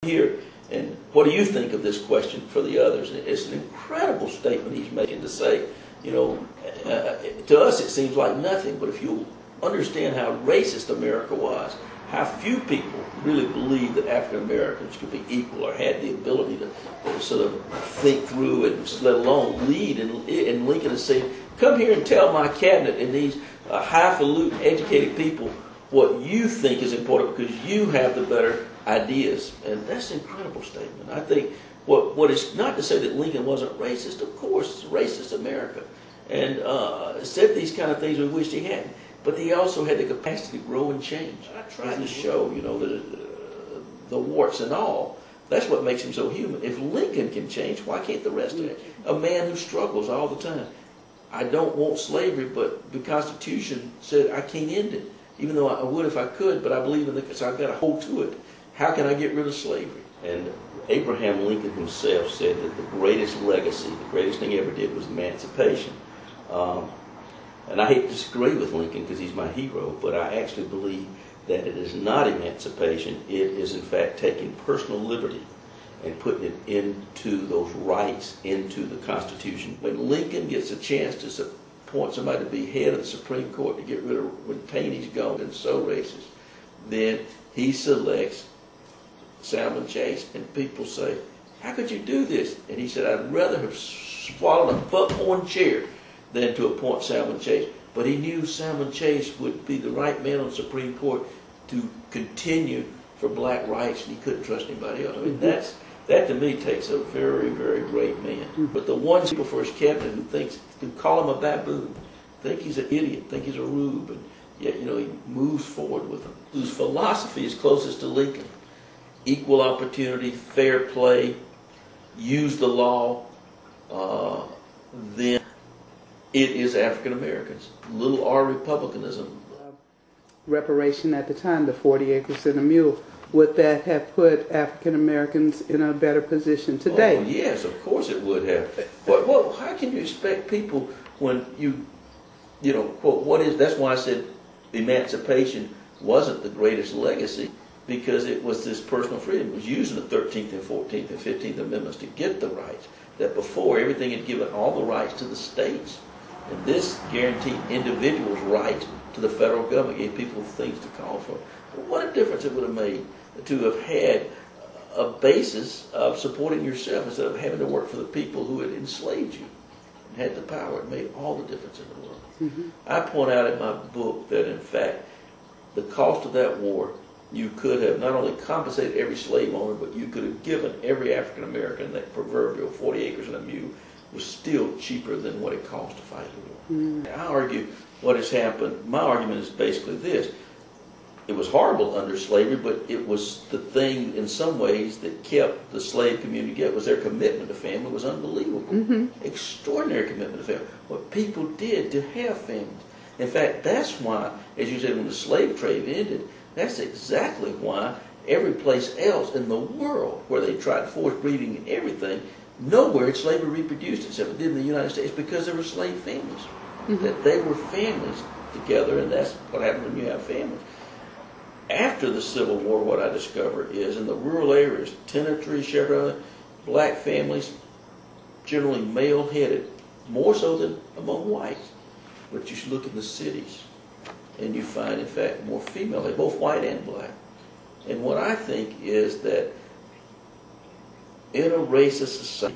here, and what do you think of this question for the others? It's an incredible statement he's making to say, you know, to us it seems like nothing, but if you understand how racist America was, how few people really believed that African Americans could be equal or had the ability to sort of think through and let alone lead, and Lincoln is saying, come here and tell my cabinet and these highfalutin educated people what you think is important because you have the better ideas. And that's an incredible statement. I think what is not to say that Lincoln wasn't racist. Of course, it's racist America, and said these kind of things we wished he hadn't. But he also had the capacity to grow and change. I tried to show, you know, the warts and all. That's what makes him so human. If Lincoln can change, why can't the rest of it? A man who struggles all the time. I don't want slavery, but the Constitution said I can't end it, even though I would if I could, but I believe in it, so I've got to hold to it. How can I get rid of slavery? And Abraham Lincoln himself said that the greatest legacy, the greatest thing he ever did was emancipation. And I hate to disagree with Lincoln because he's my hero, but I actually believe that it is not emancipation. It is, in fact, taking personal liberty and putting it into those rights into the Constitution. When Lincoln gets a chance to appoint somebody to be head of the Supreme Court to get rid of, when Taney's gone and so racist, then he selects Salmon Chase, and people say, how could you do this? And he said, I'd rather have swallowed a buckhorn chair than to appoint Salmon Chase. But he knew Salmon Chase would be the right man on the Supreme Court to continue for black rights, and he couldn't trust anybody else. I mean, that to me takes a very, very great man. But the ones people for his cabinet who call him a baboon, think he's an idiot, think he's a rube, and yet, you know, he moves forward with them. Whose philosophy is closest to Lincoln: equal opportunity, fair play, use the law, then it is African Americans. Little R republicanism. Reparation at the time, the 40 acres and a mule, would that have put African Americans in a better position today? Oh, yes, of course it would have. But well, how can you expect people when you know, quote, what is, that's why I said emancipation wasn't the greatest legacy, because it was this personal freedom. It was using the 13th and 14th and 15th Amendments to get the rights. That before, everything had given all the rights to the states. And this guaranteed individuals' right to the federal government, gave people things to call for. But what a difference it would have made to have had a basis of supporting yourself instead of having to work for the people who had enslaved you and had the power. It made all the difference in the world. Mm-hmm. I point out in my book that, in fact, the cost of that war, you could have not only compensated every slave owner, but you could have given every African American that proverbial 40 acres and a mule was still cheaper than what it cost to fight the war. Mm. I argue what has happened, my argument is basically this: it was horrible under slavery, but it was the thing in some ways that kept the slave community together. Was their commitment to family was unbelievable. Mm-hmm. Extraordinary commitment to family. What people did to have families. In fact, that's why, as you said, when the slave trade ended, that's exactly why every place else in the world where they tried forced breeding and everything, nowhere had slavery reproduced itself. It did in the United States because there were slave families. Mm-hmm. That they were families together, and that's what happens when you have families. After the Civil War, what I discovered is in the rural areas, tenantry, sharecropping, black families, generally male-headed, more so than among whites. But you should look in the cities, and you find, in fact, more female, both white and black. And what I think is that in a racist society,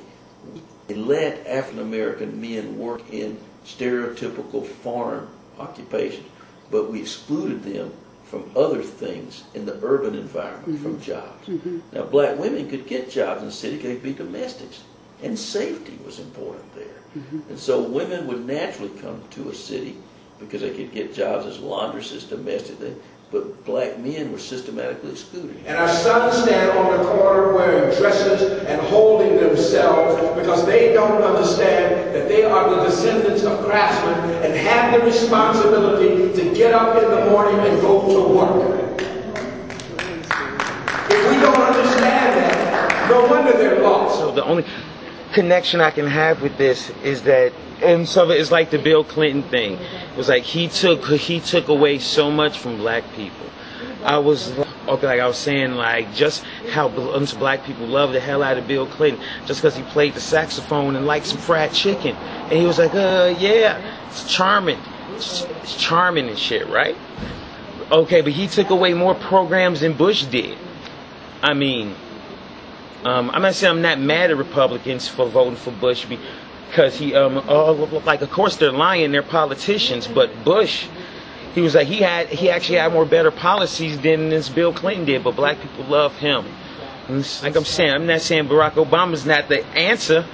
we let African American men work in stereotypical foreign occupations, but we excluded them from other things in the urban environment, mm-hmm. from jobs. Mm-hmm. Now, black women could get jobs in the city, they could be domestics, and safety was important there. Mm-hmm. And so women would naturally come to a city because they could get jobs as laundresses, domestically, but black men were systematically excluded. And our sons stand on the corner wearing dresses and holding themselves because they don't understand that they are the descendants of craftsmen and have the responsibility to get up in the morning and go to work. If we don't understand that, no wonder they're lost. So the only connection I can have with this is that, and so it's like the Bill Clinton thing. It was like he took away so much from black people. I was okay, like I was saying, like just how black people love the hell out of Bill Clinton just because he played the saxophone and liked some fried chicken. And he was like, yeah, it's charming. It's charming and shit, right? Okay, but he took away more programs than Bush did. I mean, I'm not saying I'm not mad at Republicans for voting for Bush because he, like, of course they're lying, they're politicians, but Bush, he was like, he actually had more better policies than this Bill Clinton did, but black people love him. And like I'm saying, I'm not saying Barack Obama's not the answer,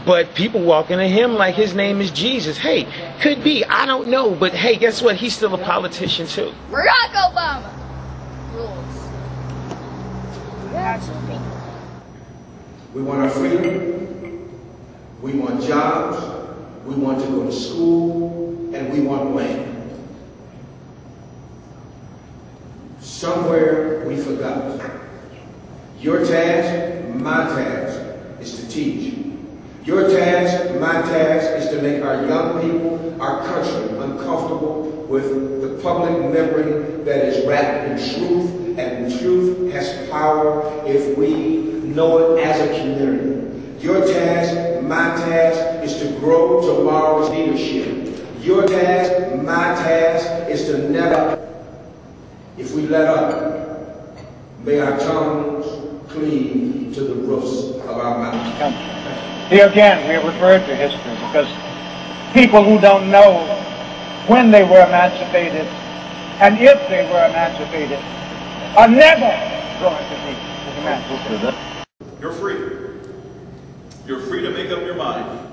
but people walking to him like his name is Jesus. Hey, could be, I don't know, but hey, guess what? He's still a politician too. Barack Obama rules. We want our freedom, we want jobs, we want to go to school, and we want land. Somewhere we forgot. Your task, my task, is to teach. Your task, my task, is to make our young people, our country, uncomfortable with the public memory that is wrapped in truth, and truth has power if we know it as a community. Your task, my task, is to grow tomorrow's leadership. Your task, my task, is to never, if we let up, may our tongues cleave to the roofs of our mouths. Here again, we refer to history because people who don't know when they were emancipated and if they were emancipated are never going to be emancipated. You're free. You're free to make up your mind